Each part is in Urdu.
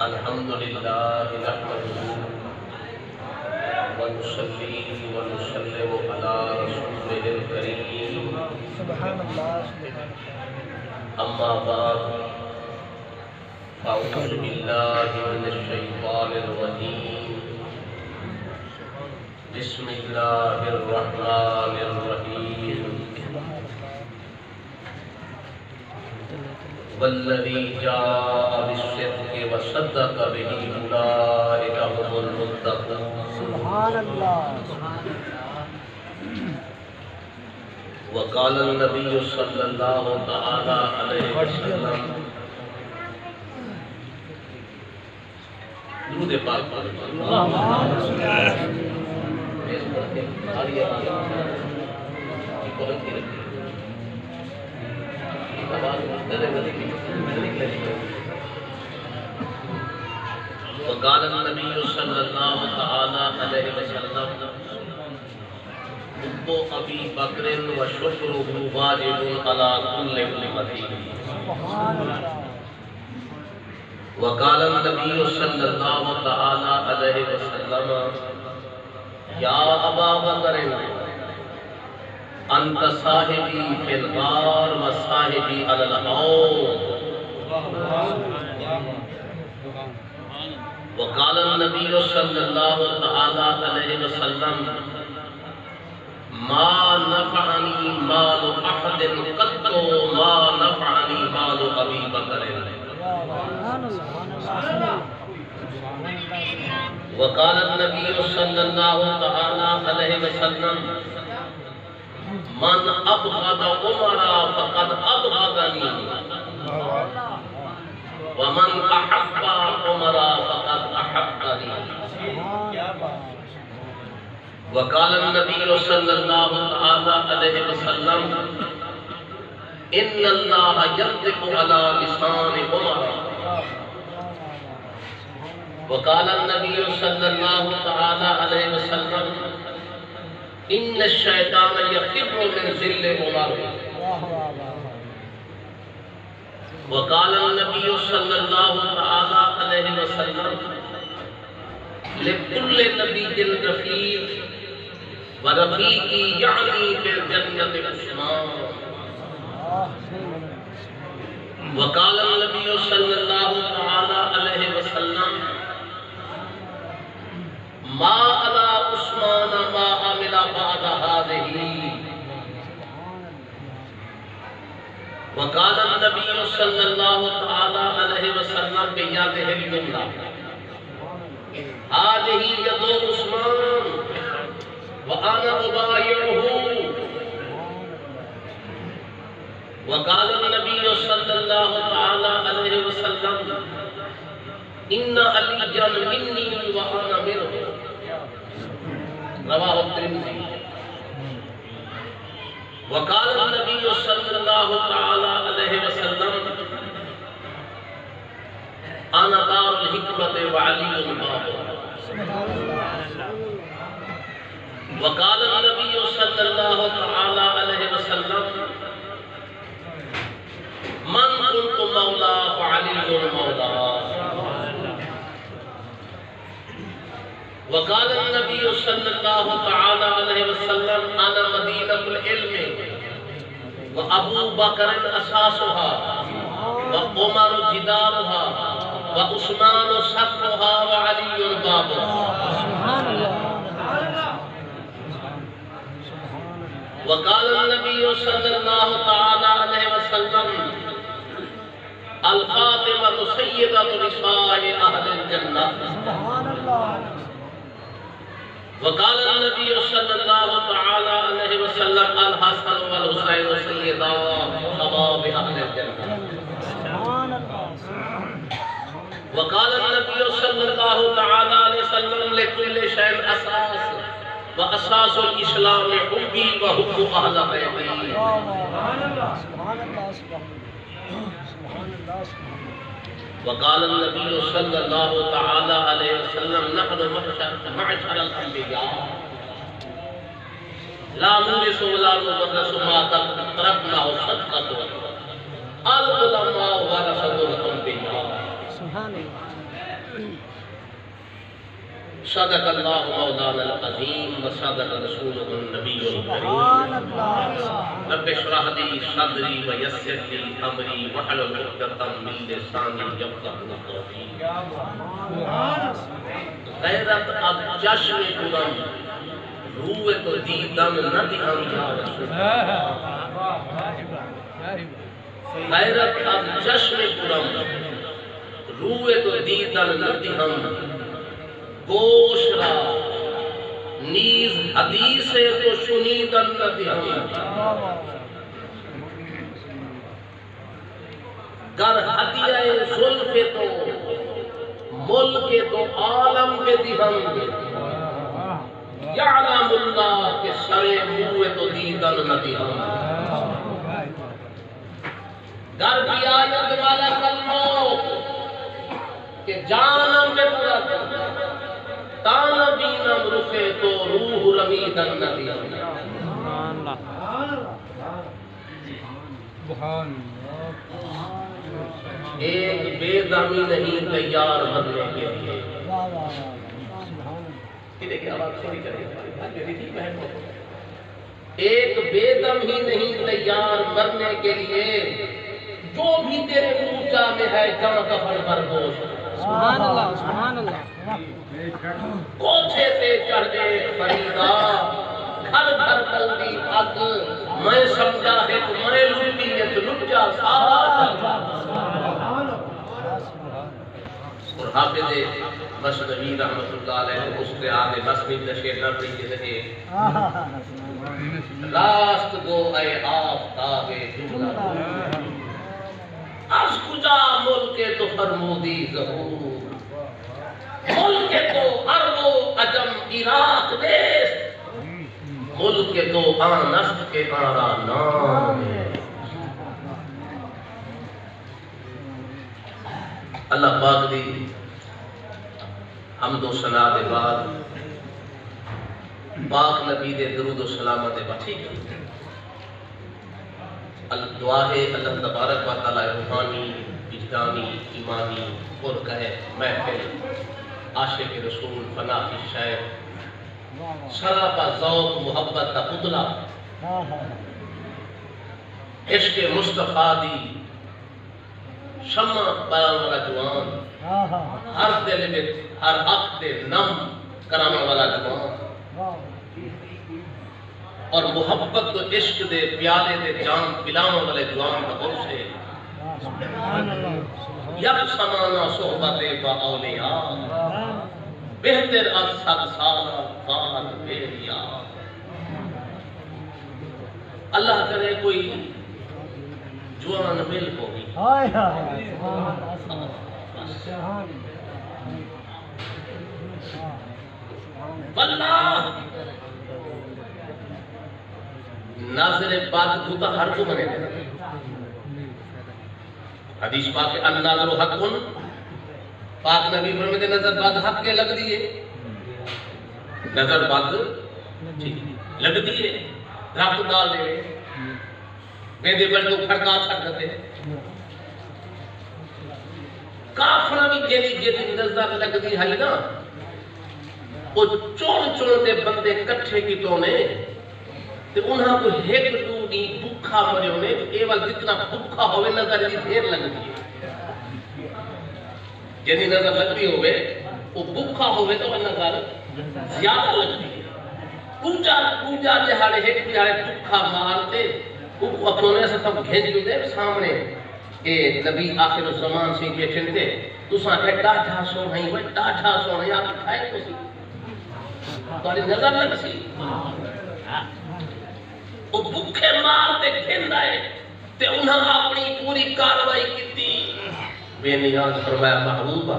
الحمد لله نحمده ونصلي ونسلم على رسوله الكريم سبحان الله أما بعد فأعوذ بالله من الشيطان الرجيم بسم الله الرحمن الرحيم والذي جاء بالصدق وصدق به أولئك هم المتقون سبحان الله وقال النبي صلى الله تعالى عليه وسلم درود پاک پڑھیں وقال النبي صلى الله تعالى عليه وسلم حب ابي بکر وشکره واجب على كل امتی سبحان الله وقال النبي صلى الله تعالى عليه وسلم يا ابا بکر انت صاحبی فی الغار و صاحبی علی الحوض وقال النبی صلی اللہ تعالی علیہ وسلم ما نفعنی مال احد قط ما نفعنی مال ابی بکر وقال النبی صلی اللہ تعالی علیہ وسلم من ابغض عمر فقد ابغضني ومن احب عمر فقد احبني وقال النبي صلى الله عليه وسلم ان الله ينطق على لسان عمر وقال النبي صلى الله عليه وسلم ان الشیطان یفر من ذل عمر وقال النبی صلی اللہ علیہ وسلم لکل نبی رفیق ورفیقی یعنی فی الجنت عثمان وقال النبی صلی اللہ علیہ وسلم ما علی عثمان ما عمل بعد هذه وقال النبي صلى الله عليه وسلم بيده اليمنى هذه يد عثمان وانا ابايعه وقال النبي صلى الله عليه وسلم ان عليا مني وانا منه رواه الترمذي وقال النبي صلى الله عليه وسلم انا دار الحكمة وعلي بابها وقال النبي صلى الله عليه وسلم من كنت مولى فعلي مولاه وقال النبي صلى الله عليه وسلم انا مدينة العلم وابو بکر اساسها وعمر جدارها وعثمان سقفها وعلي بابها وقال النبي صلى الله عليه وسلم الفاطمة سيدة نساء اهل الجنة وقال النبي صلى الله عليه وسلم الحسن والحسين سيدا شباب اهل الجنة وقال النبي صلى الله عليه وسلم لكل شيء اساس واساس الاسلام حبي وحب اهل بيتي وقال النبي صلى الله عليه وسلم نحن معشر الانبياء لا نورث ولا نورث ما تركنا صدقة العلماء ورثة الانبياء صدق اللہ مولانا العظیم وصدق رسولہ النبی سبحان الکریم اللہ رب اشرح لی صدری ویسر لی امری واحلل عقدۃ من لسانی یفقهوا قولی غیرت اب جشن کرم روح تو دیدن نہ دہم یا رسول غیرت اب جشن کرم روح تو دیدن نہ دہم گوش را نیز حدیث تو شنیدن نہ دہم گر ہدیہ زلف تو ملک تو عالم کے دہم یعلم اللہ کے سرے منہ تو دیدن نہ دہم گر بھی آیت والا کلمو کہ جانم میں پورا تان بینم رخے تو روح رمیدن نہ دہم ایک بے دمی نہیں تیار بننے کے لیے ایک بے دم ہی نہیں تیار مرنے کے لیے جو بھی تیرے اونچا میں ہے جمع کفن بردوش سبحان اللہ سبحان اللہ کوچھے سے چڑھ دے فریدا گھر گھر بلدی حق میں سمجھا ہے تو میں لٹیت لٹ جا سارا اور حافظ مصنوی رحمت اللہ علیہ اس کے آگے بسمی نشیدہ پڑھیے رہے راست گو اے آفتاب جملہ از کجا ملک تو فرمودی ظہور ملک تو عرب و عجم عراق دیست ملک تو آنست کے آرا نام اللہ پاک دی حمد و ثنا دے بعد پاک نبی دے درود و سلامت دے بعد ٹھیک ہے دعا ہے اللہ تبارک و تعالی روحانی وجدانی ایمانی اور کہے محفل عاشق رسول فنا کی شاعر سراپا ذوق محبت کا پتلا عشق مصطفیٰ دی شمع بیان والا جوان ہر دل میں ہر عقد نم کرانا والا جوان اور محبت تو عشق دے پیالے دے جان پلانا والے جوان کا عرص ہے یک سمانا صحبت با اولیاء بہتر از صد سالہ فاہد بیریا اللہ کرے کوئی جوان مل ہوگی واللہ ناظر بات ہوتا ہر کو بنے دینا حدیث پاک ہے الناظر حقن پاک نبی فرماتے نظر بات حق کے لگ دیئے نظر بات لگ دیئے رابط ڈال دے میدے پر تو کھڑکا چھڑ کرتے کافرہ بھی جیلی جیلی نظر لگ دی ہے نا وہ چون دے بندے کٹھے کی تونے تے انہاں کو ایک ٹوٹی بھکھا مرے ہونے ایوال جتنا بھکھا ہوئے نظر دی دیر لگ دی جنہی نظر لگ دی ہوئے وہ بھکھا ہوئے تو نظر زیادہ لگ دی پوجا جہاڑے ایک جہاڑے بھکھا مارتے وہ اپنے سے سب گھنج جو دے سامنے کہ نبی آخر الزمان سے بیٹھن تھے تو ساں کہ ڈاٹھا سو نہیں وہ ڈاٹھا سو نہیں آپ کھائے کو سی تو نظر لگ سی وہ بھکھے مارتے کھند آئے تے انہاں اپنی پوری کاروائی کیتی بے نیاز فرمایا محبوبہ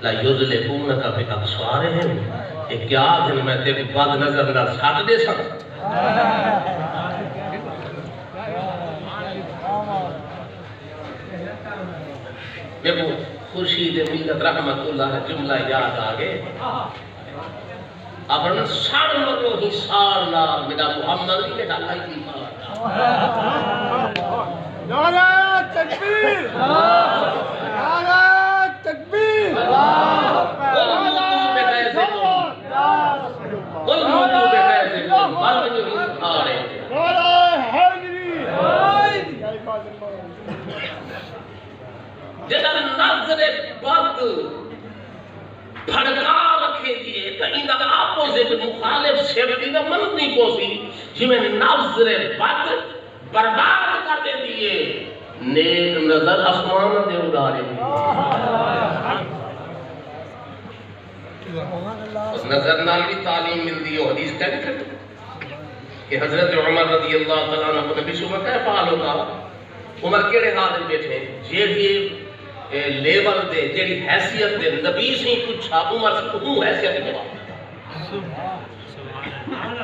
لا یذلقونک بابصارہم کہ کیا دن میں تیرے بد نظر نہ ساتھ دے سکتا دیکھو خورشید ملت رحمت اللہ جملہ یاد آگے اپنا ساڑھ مرو ہی ساڑھ لا میرا محمد ہی کے ڈالائی تھی نعرہ تکبیر نعرہ تکبیر اور حضور میں گئے سے جدا نظر بد پھڑکا رکھے دیئے تو ان دا اپوزٹ مخالف سیفٹی دا من نہیں پوسی جمیں نظر بد برباد کر دے دیئے نیک نظر آسمان دے اڑارے اس نظر نال بھی تعلیم مل دی اور حدیث کہہ دکھتے کہ حضرت عمر رضی اللہ تعالیٰ عنہ کو نبی صبح کہہ فعال ہوگا عمر کیڑے حال بیٹھے جے بھی لیول دے جیڑی حیثیت دے نبی سے ہی پوچھا عمر سے ہوں حیثیت دے جواب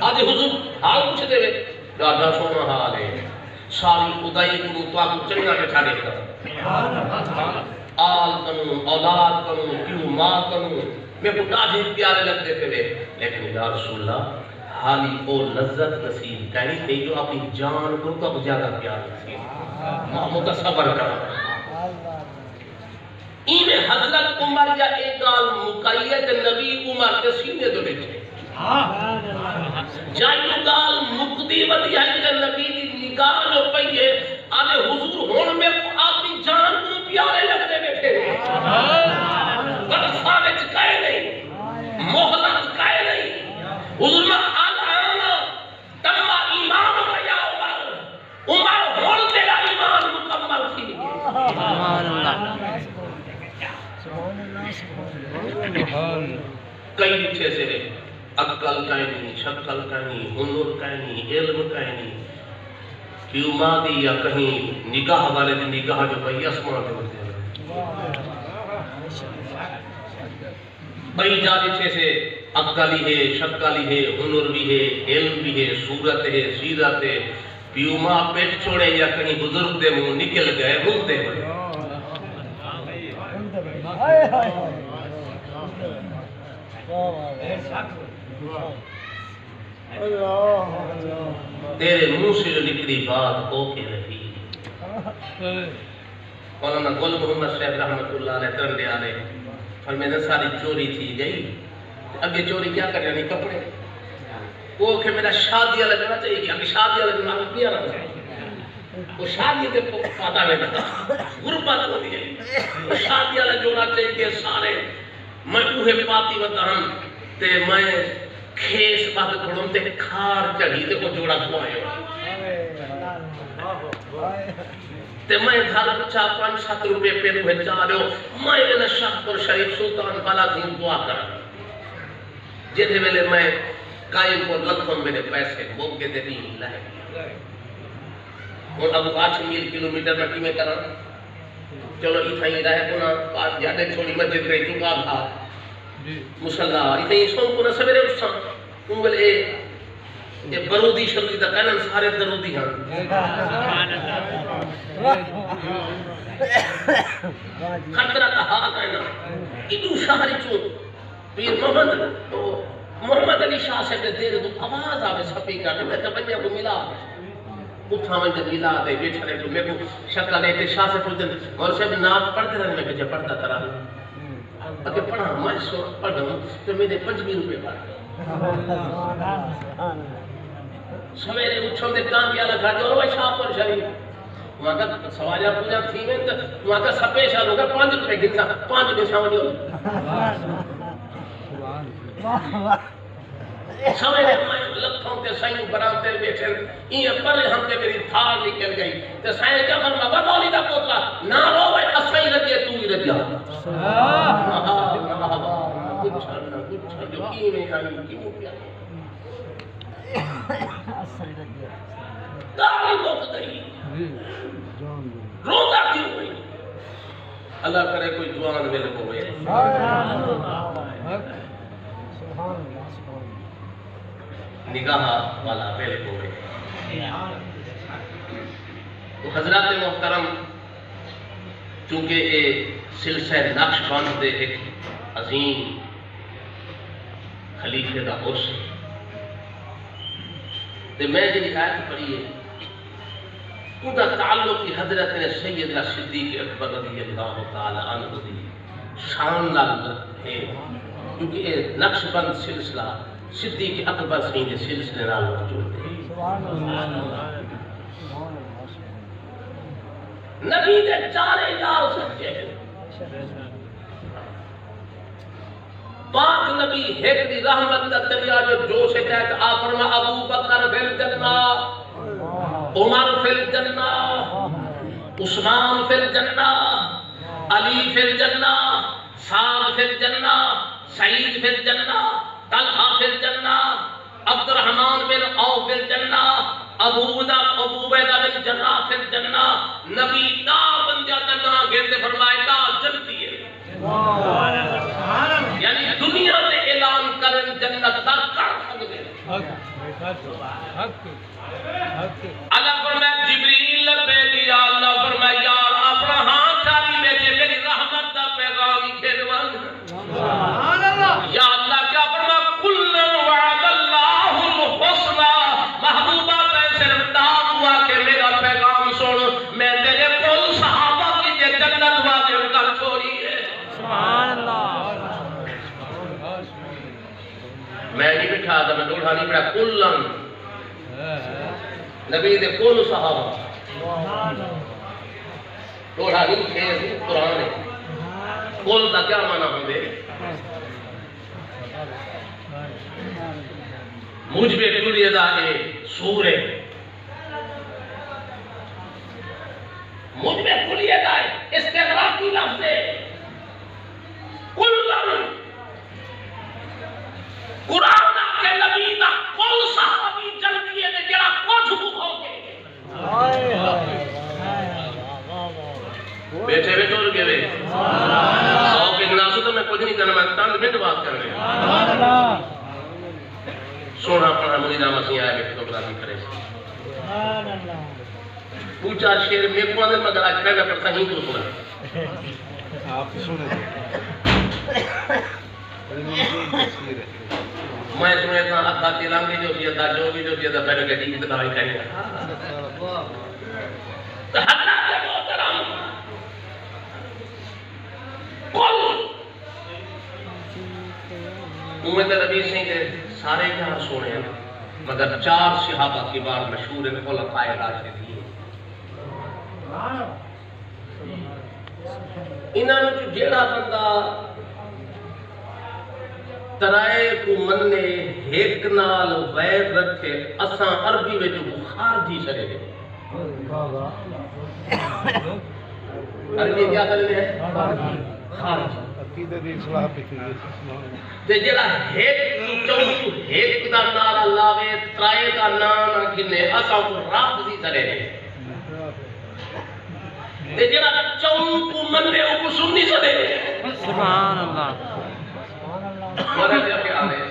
آج حضور حال پوچھ دے دادا سونا حال ہے ساری خدائی کو تو آپ کو چنگا بٹھا دیتا آل کنوں اولاد کنوں کیوں ماں کنوں میں کو ڈاڑھے پیارے لگتے تھے لیکن یا رسول اللہ حالی او لذت نصیب کہنی تھی جو اپنی جان کو تو زیادہ پیار نصیب ماں متصور کرا میں حضرت عمر یا ایک گال مقید نبی عمر کے سینے دو لیتے جائیو گال مقدی ودی ہے کہ نبی دی نگاہ جو پہیے آلے حضور ہون میں آتی جان کو پیارے لگتے بیٹھے غرصہ وچ کہے نہیں محلت کہے نہیں حضور میں آلانا تمہ ایمان ویا عمر ہون تیرا ایمان مکمل تھی کئی لکھے سے عقل کہنی شکل کہنی ہنر کہنی علم کہنی کیوں مادی یا کہیں نگاہ والے دی نگاہ جو بھئی اسمان دے ہوتے ہیں بھئی جا لکھے سے عقل ہی ہے شکل ہی ہے ہنر بھی ہے علم بھی ہے صورت ہے سیرت ہے پیوں ماں پیٹ چھوڑے یا کہیں بزرگ دے منہ نکل گئے بھولتے ہوئے تیرے منہ سے جو نکلی بات ہو کے رہی مولانا گل محمد صاحب رحمت اللہ علیہ ترندے آلے اور میں نے ساری چوری تھی گئی اگے چوری کیا کر رہی کپڑے وہ کہ میرا شادیہ لگنا چاہیے کہ ابھی شادیہ لگنا بھی آنا چاہیے وہ شادی کے پاتا میں کہا غربت ہو دی وہ شادیہ لگنا چاہیے کہ سارے میں اوہے پاتی وطا ہم تے میں کھیس بات کھڑوں تے کھار چڑھی تے کو جوڑا سوائے تے میں گھر بچا 5-7 روپے پہ روحے چاہ رہے ہو میں نے شاہ پر شریف سلطان بالا دین دعا کرا جیدے ویلے میں قائم کو لکھوں میرے پیسے موقع دے دی لائے اور اب 8 میل کلومیٹر میں کیمیں کرا چلو اتھا ہی رہے کنا پاس جاتے چھوڑی مسجد رہی چکا تھا مسلح اتھا ہی سون کنا سویرے اٹھا انگل اے برودی شروعی دا کہنا سارے درودی ہیں خطرہ کا حال ہے نا ادو شہری چون پیر محمد علی شاہ سے دیر دو آواز آوے سپی کرنے میں تبنیہ کو ملا اتھا میں جب ملا دے بیٹھ رہے تو میں کو شکل لیتے شاہ سے پوچھتے اور سے بھی نات پڑھتے رہے میں کہتے پڑھتا ترا اگر پڑھا میں سو پڑھ ہوں تو میں نے 5 روپے پڑھ سویرے اچھوں دے کام کیا لگا جو اور شاہ پر شریف وہاں کا سوالیہ پوجا تھی میں وہاں کا سپیشہ لوگا 5 روپے گنتا 5 میں سامنے ہو سویرے میں لکھوں تے سائیں برانتے بیٹھے یہ پر ہم تے میری تھار نکل گئی تے سائیں کیا فرما بدولی دا پوتلا نہ رو بھائی اسائی رجے تو ہی رجا کچھ جو کی میں آئی کیوں کیا داری موت دئی روتا کیوں ہوئی اللہ کرے کوئی جوان مل ہوئے نگاہ والا مل ہوئے تو حضرات محترم چونکہ یہ سلسلہ نقش بند دے ایک عظیم خلیفے کا عرص تو میں جی آیت پڑھی ہے ان کا تعلق کی حضرت سیدنا صدیق اکبر رضی اللہ تعالی عنہ دی شان لال ہے کیونکہ یہ نقش بند سلسلہ صدیق اکبر سے یہ سلسلے نال موجود ہے نبی دے چارے جال سچے ہیں نبی ہیکری رحمت کا دریا جو جوش ہے کہ آپ فرما ابو بکر فی الجنہ، عمر فی الجنہ، عثمان فی الجنہ، علی فی الجنہ، سعد فی الجنہ، سعید فی الجنہ، طلحہ فی الجنہ، عبد الرحمن بن عوف فی الجنہ، ابو عبیدہ بن جراح فی الجنہ۔ نبی دا بندہ کا نام گھنتے فرمائے دا جنتی ہے، یعنی دنیا میں اعلان کرن جنت دا کر سکتے اللہ فرمائے جبریل لبے دیا، اللہ فرمائے یار اپنا ہاتھ چالی بیٹھے میری رحمت دا پیغام کھیلوان یا اللہ کیا فرما کل وعد اللہ الحسنى، محبوبہ تے صرف دعا ہوا کہ میرا پیغام سن، میں تیرے کل صحابہ کی جے جنت واجب کر چھوڑی ہے۔ سبحان اللہ، میں نہیں بٹھا تھا، میں دوڑھا نہیں پڑھا، کلن نبی دے کل صحابہ، دوڑھا نہیں کھیز قرآن ہے، کل دا کیا معنی ہوں دے مجھ بے کلی ادا ہے سورے، مجھ بے کلی ادا ہے استغراقی لفظ ہے، کلن قرآن کے نبی دا کل صحابی جلدی ہے جڑا کچھ بھو کے بیٹھے بیٹھے اور گئے سو کے گناسو تو میں کچھ نہیں کرنا، میں تند منٹ بات کر رہے ہیں سونا پڑھا مجھے نام اسی آیا کہ فوٹوگرافی کرے پوچھا شیر میں کو اندر مگر آج کہنا پڑتا ہی تو سنا آپ سنے میں سنے اتنا اتھا تیلانگی جو کیا تھا جو کیا تھا پہلے کہ ٹھیک دکھائی کریں تو حضرات محترم کل امت نبی سے کہ سارے جہاں سونے ہیں مگر چار صحابہ کی بار مشہور خلفاء راشدین، انہاں نے جیڑا بندہ ترائے کو مننے ایک نال ویر رکھے اساں عربی میں جو خارجی چلے گئے، عربی کیا کرنے ہیں خارجی، عقیدہ دی اصلاح پہ کی تے جڑا ایک چوتو ایک دا نعرہ لاوے ترائے دا نام گنے اساں کو رافضی چلے گئے، تے جڑا چون کو مننے او کو سنی چلے گئے۔ سبحان اللہ، ہمارا کیا خیال ہے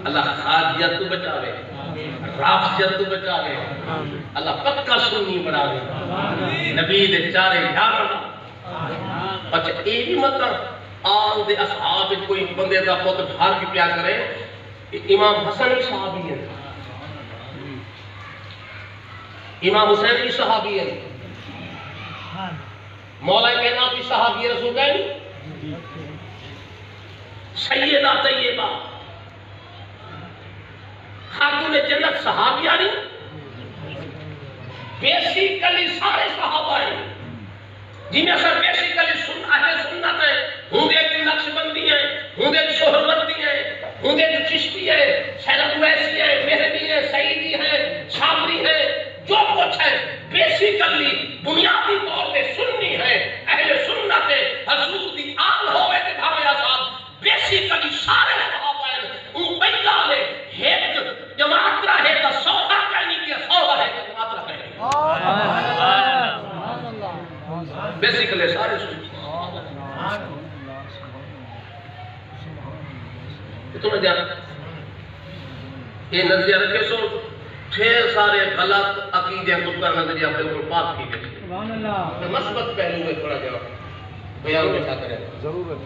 اللہ خارجیت تو بچاوے، رافضیت تو بچاوے، اللہ پکا سنی بناوے، نبی دے چارے یار۔ اچھا یہ بھی مطلب آل دے اصحاب کوئی بندے دا پوت بھار کی پیا کرے، امام حسن بھی صحابی ہے، امام حسین بھی صحابی ہے، مولا کائنات بھی صحابی ہے، رسول کہیں سیدہ طیبہ خاتون جنت صحابیہ نہیں، بیسیکلی سارے صحابہ ہیں جن میں سر بیسیکلی اہل سنت ہیں، ہوں گے کہ نقش بندی ہیں، ہوں گے کہ شہر بندی ہیں، ہوں گے کہ چشتی ہیں، سیدہ اویسی ہیں، مہدی ہیں، سعیدی ہیں، شامری ہیں، جو کچھ ہے بیسیکلی بنیادی طور پہ سنی ہے، اہل سنت ہے، حضور دی آل ہوئے تھے بھاوے صاحب بیسیکلی سارے صحابہ ہیں، ان پہلا لے ایک جماعت رہے تا سودا کہنی کیا سودا ہے تا جماعت رہے بیسیکلی سارے سنی تمہیں جانا یہ نظریہ رکھے سو ڈھیر سارے غلط عقیدے خود کا نظریہ اپنے اوپر پاک کی گئی، مثبت پہلو میں تھوڑا جا بیان بچا کریں ضرورت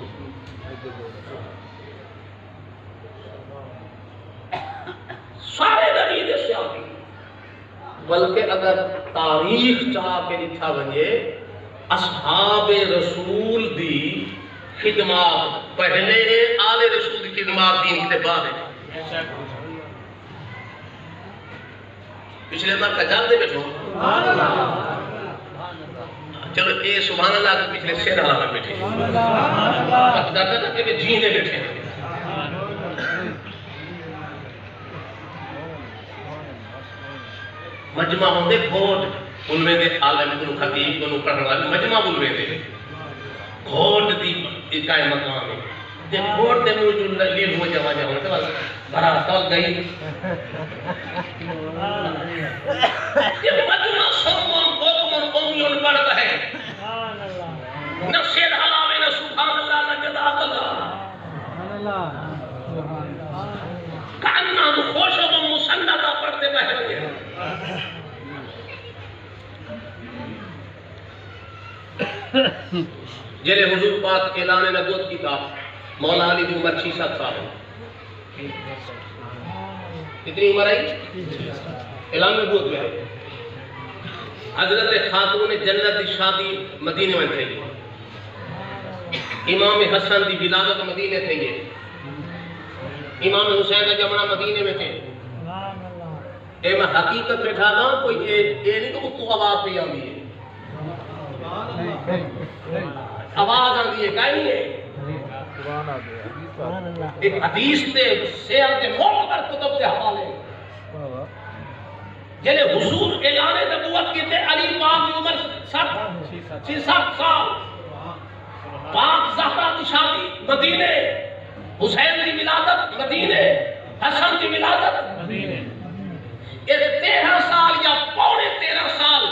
سارے نبی دے صحابی، بلکہ اگر تاریخ چاہ کے لکھا بنجے اصحاب رسول دی خدمات پہلے آل رسول دی خدمات دین کے بعد ہے، پچھلے بار کا جان دے بیٹھو چلو اے سبحان اللہ کے پچھلے سیر حالہ میں بیٹھے اب دادا نا کہ جینے بیٹھے مجمع ہوندے گھوٹ بلوے دے عالم کو خطیب کو پڑھن والے مجمع بلوے دے گھوٹ دی اکائے مقام ہے تے گھوٹ دے منہ جو لیل ہو جما جا ہونے تے بھرا سال گئی یہ مجمع سومن حکمن امیون پڑھتا ہے نہ شیر حلاوے نہ سبحان اللہ نہ جزاک اللہ کاننا خوش و مسندہ پڑھتے بہر گئے جلے حضور پاک اعلان نبوت کی کتاب مولا علی کی عمر 6-7 سال ہے کتنی عمر آئی اعلان نبوت میں ہے حضرت خاتون جنت کی شادی مدینے میں تھی امام حسن کی ولادت مدینے تھی امام حسین کا جمعہ مدینے میں تھے اے میں حقیقت بیٹھا تھا کوئی یہ نہیں کہ تو آواز پہ آئی ہے آواز آتی ہے کہیں نہیں ہے ایک حدیث تے سیر تے معتبر کتب تے حوالے جلے حضور اعلان نبوت کی تے علی پاک کی عمر 7 سال پاک زہرا کی شادی مدینے حسین کی ولادت مدینے حسن کی ولادت مدینے یہ 13 سال یا پونے 13 سال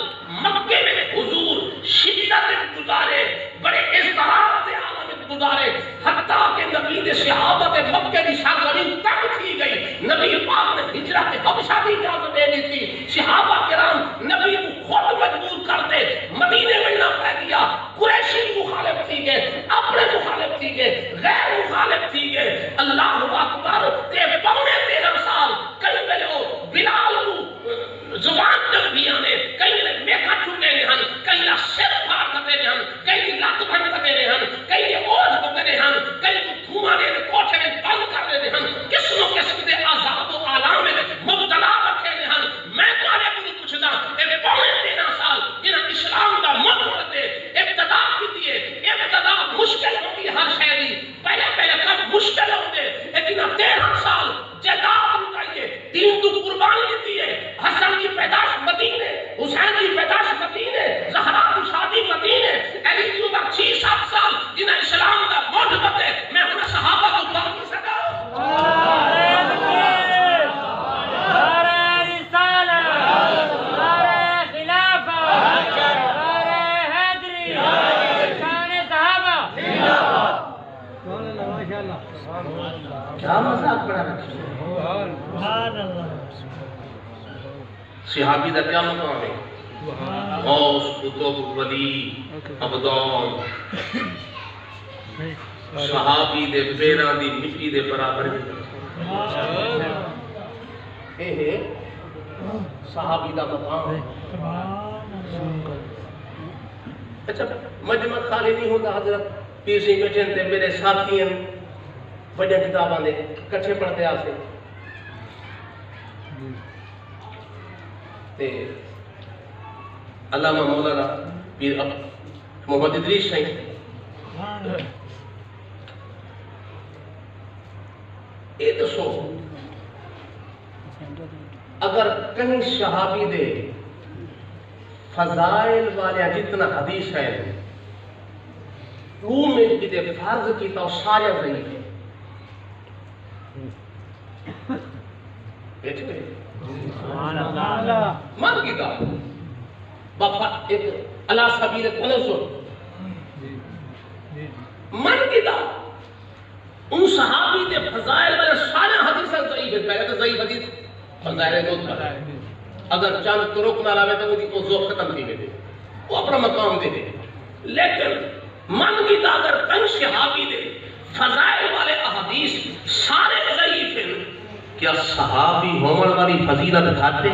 مکے میں حضور شدت گزارے بڑے اضطراب سے عالم گزارے حتیٰ کہ نبی نے صحابت مکے کی سرزمین تنگ کی گئی نبی پاک نے ہجرت حبشہ کی اجازت دے دی تھی صحابہ کرام نبی کو خود مجبور کرتے مدینے میں نہ پہ دیا قریشی مخالف تھی گئے اپنے مخالف تھی گئے غیر مخالف تھی گئے اللہ اکبر تے پونے 13 سال کئی بلے ہو بلال کو زبان تک بھی آنے کئی نے میکھا چھوٹے رہن کئی نے سر پھاڑ کرتے رہن کئی نے لات بھن کرتے رہن کئی نے اوج کرتے رہن کئی کو دھواں دے کوٹھے میں بند کرتے رہن قسم و قسم دے عذاب و آلام میں مبتلا رکھے رہن میں تمہارے کو پوچھدا اے پونے 13 سال انہاں اسلام دا مت دے ابتدا کی دیے ابتدا مشکل ہوتی ہر شے دی پہلے کب مشکل ہوندے لیکن 13 سال جداد لٹائیے دین تو قربانی دیتی ہے حسن کی پیدائش مدینے حسین کی پیدائش مدینے زہرا کی شادی مدینے علی کی عمر 6-7 سال جنہیں اسلام کا موت بتے میں انہیں صحابہ کو بات نہیں سکا کیا مذاق بڑا رکھیں صحابی دا کیا مقام ہے غوث قطب ولی عبدال صحابی دے پیران دی مٹی دے برابر ہے صحابی دا مقام ہے اچھا مجمع خالی نہیں ہوتا حضرت پیر سنگھ بیٹھے تھے میرے ساتھی ہیں بڑے کتاباں دے کٹھے پڑھتے آسے تے علامہ مولانا پیر محمد ادریس صاحب یہ تو سو اگر کہیں صحابی دے فضائل والے جتنا حدیث ہے وہ میں کی دے فرض کی تو سارے ضعیف ہے بیٹھ گئے مان کی دا بفا ایک اللہ سبیل تنزل من کی دا ان صحابی دے فضائل والے سارے حدیث ضعیف ہے پہلے تو ضعیف حدیث فضائل موت پر اگر چاند ترک نہ لاوے تو وہ ذوق ختم کی گئے وہ اپنا مقام دے دے لیکن من کی دا اگر کئی صحابی دے فضائل والے احادیث سارے ضعیف ہیں کیا صحابی ہومن والی فضیلت کھاتے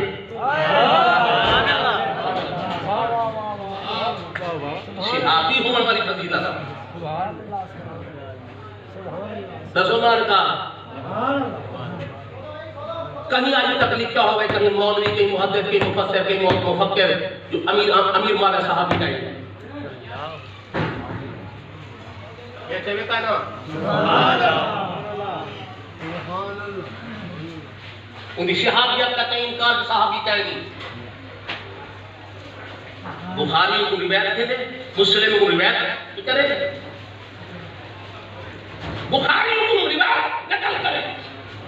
صحابی ہومن والی فضیلت رسولان کا کہیں آج تک لکھا ہوئے کہیں مولوی کہیں محدث کہیں مفسر کہیں مفکر جو امیر مالا صحابی کا ہے یہ چلے کا نا انہی صحابیت کا کہیں انکار صحابی کا نہیں بخاری کو روایت ہے مسلم کو روایت کرے بخاری کو روایت نقل کرے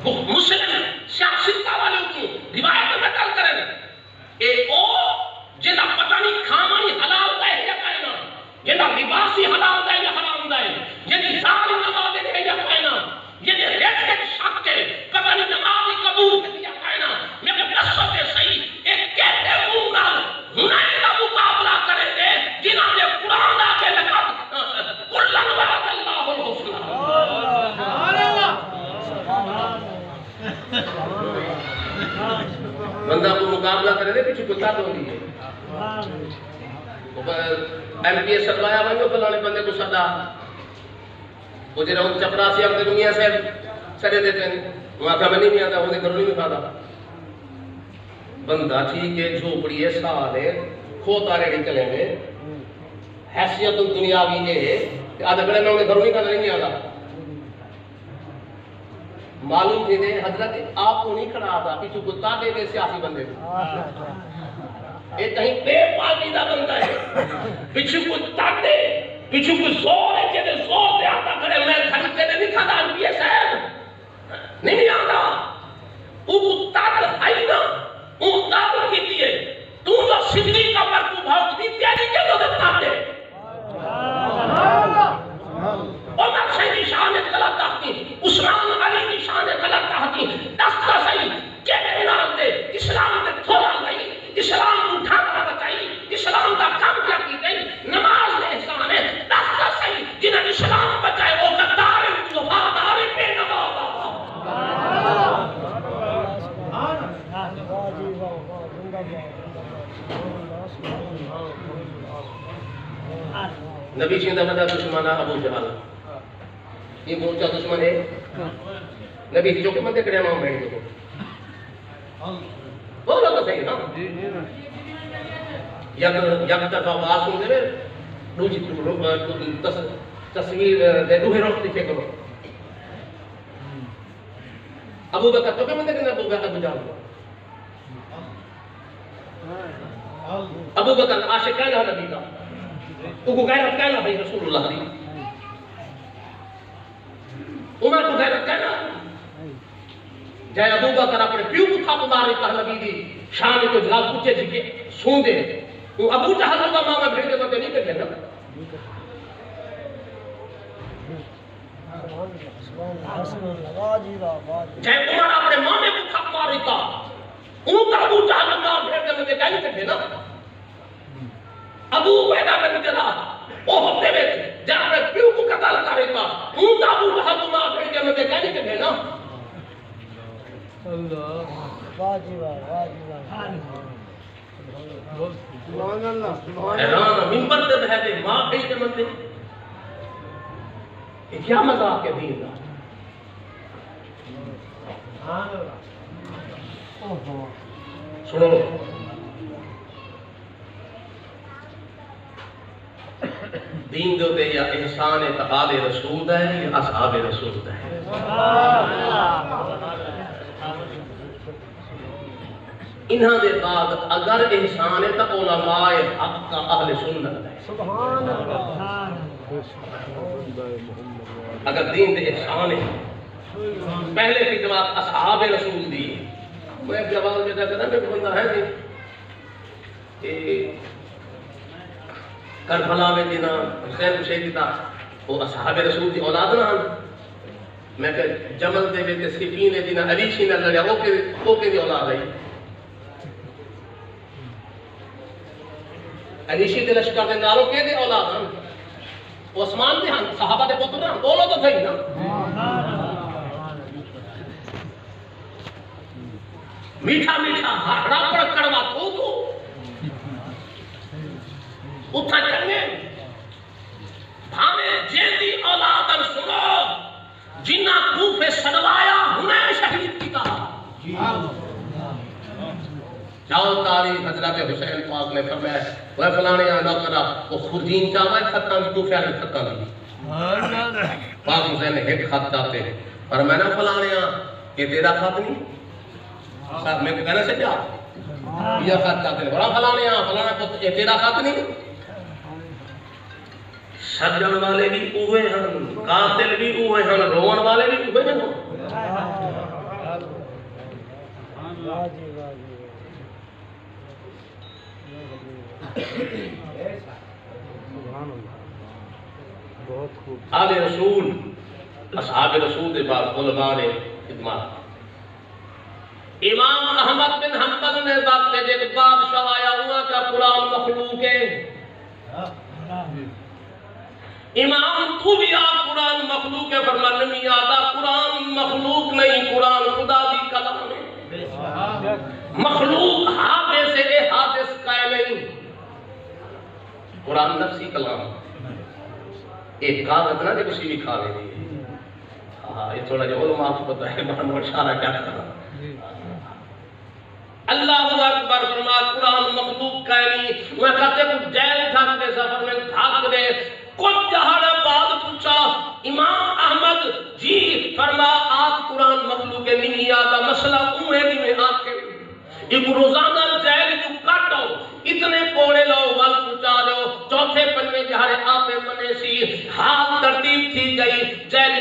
مسلم شخصیت والے کو روایت نقل کرے اے او جنہ پتہ نہیں کھامانی حلال دا ہے یا کائنا جنہ لباسی حلال دا ہے یا حرام دا ہے جنہ ساری نماز ہے یا کائنا جنہ ریٹ شک ہے پتہ نہیں نماز قبول ہے یا کائنا میرے نصب صحیح ایک کہتے مونا ہنائے کا مقابلہ کریں گے جنہ نے قرآن آکے لقد قلن وعد اللہ الحسنہ بندہ کو مقابلہ کرے دے پیچھے کتا تو نہیں ہے ایم پی ایس سروایا بنگو پلانے بندے کو صدا وہ جنہوں نے چپراسی ہم دنیا سے سڑے دیتے ہیں وہ آقا میں نہیں آتا وہ کرو نہیں کھاتا بندہ ٹھیک ہے جھوپڑی ہے سال ہے کھوتا رہے چلیں گے حیثیت دنیاوی ہے کہ آدھا کرے میں انہیں گھروں نہیں کھانا نہیں آتا معلوم تھے دے حضرت آپ کو نہیں کھڑا آتا پیچھو کتا دے دے سیاسی بندے یہ کہیں بے پارٹی دا بندہ ہے پیچھو کتا دے پیچھو کو زور ہے کہ زور دے آتا کرے میں خریدتے دے نہیں کھاتا انبیاء صاحب نہیں آتا وہ کتا دے نا وہ کتا کی دیئے تو جو صدقی کا پر کو بھاؤ دی تیاری کے دو دیتا دے عمر سے نشان غلط آتی عثمان علی نشان غلط آتی دستا صحیح کہ اعلان دے اسلام دے تھوڑا گئی اسلام اٹھانا بچائی اسلام کا کام کیا کی گئی نماز دے احسان ہے دستا صحیح جنہیں اسلام بچائے وہ غدار وفادار بے نماز نبی چیندہ بندہ دشمانہ ابو جہل یہ مورچہ دشمن ہے نبی جو کہ مندے کڑے ماں بیٹھ جو بولا تو صحیح نا یک طرف آواز سن دے دوجی تصویر دے دوہے روک لکھے کرو ابو بکر تو کہ مندے کڑے ابو جہل ابو بکر عاشق کہنا نبی کا تو کو غیرت کہنا بھائی رسول اللہ دی عمر کو غیرت کہنا جائے ابو بکر اپنے پیو کو تھا مبارک کر نبی دی شان کو جلال پوچھے جی کے سون دے وہ ابو جہل کا ماما بھیجے تو نہیں کرتے نا جائے عمر اپنے مامے کو تھا مبارک کا ان کا ابو جہل کا ماما بھیجے تو نہیں کرتے نا ابو پیدا بن جلا وہ ہوتے میں جہاں میں پیو کو قتل کرے گا ان کا ابو جہل کو ماما بھیجے تو نہیں کرتے نا اللہ واجی سبحان اللہ سبحان اللہ منبر تے بہتے ماں بھائی کے مندے یہ کیا مذاق ہے دین کا سبحان اللہ سنو دین دو تے یا احسان اتقاد رسول دا ہے یا اصحاب رسول دا ہے انہاں دے بعد اگر احسان ہے تو علماء حق کا اہل سنت ہے سبحان اللہ اگر دین دے احسان ہے پہلے کی جواب اصحاب رسول دی میں ایک جواب میں کہتا میں بندہ ہے کہ کربلا میں دینا حسین حسین دیتا وہ اصحاب رسول دی اولاد نہ میں کہ جمل دے ویتے سفین دینا علی شینہ لڑیا وہ کے دی اولاد ہے علیشی دے لشکر دے ناروں کے دے اولاد ہیں وہ عثمان دے ہاں صحابہ دے پتر ہیں بولو تو صحیح نا میٹھا میٹھا ہاڑا پڑ کڑوا تو اتھا چلنے بھانے جیدی اولادن سنو جنہ کوفے سنوایا ہنیں شہید کی کہا جاؤ تاریخ حضرت حسین پاک نے فرمایا وہ فلانے آنا کرا وہ خردین چاہتا ہے خطہ بھی کوفے آنے خطہ بھی پاک حسین نے ایک خط چاہتے ہیں اور میں نے فلانے آنا یہ تیرا خط نہیں صاحب میں کہنا سے جا یہ خط چاہتے ہیں بڑا فلانا کو یہ تیرا خط نہیں سجن والے بھی اوے ہیں قاتل بھی اوے ہیں روون والے بھی اوے ہیں آل رسول اصحاب رسول دے بعد علماء نے خدمات امام احمد بن حنبل نے بات کہ جب بادشاہ آیا ہوا کا قرآن مخلوق ہے امام تو بھی آپ قرآن مخلوق ہے فرمان نہیں آدھا قرآن مخلوق نہیں قرآن خدا دی کلام ہے مخلوق حادث سے اے حادث کا نہیں قرآن نفسی کلام ایک کاغذ نہ جو کسی بھی کھا لے دی یہ تھوڑا جو علماء کو پتہ ہے مانو اشارہ کیا کرنا اللہ اکبر فرما قرآن مخلوق کا نہیں وہ کہتے کچھ جیل ڈھک دے سفر میں ڈھک دے کچھ جہاں بعد پوچھا امام احمد جی فرما آپ قرآن مخلوق نہیں آتا مسئلہ اوہ ہے میں آپ کے ایک روزانہ جیل جو کٹو اتنے کوڑے لو وال پوچھا لو چوتھے پنوے جہاں آپ منے سی حال ترتیب تھی گئی جیل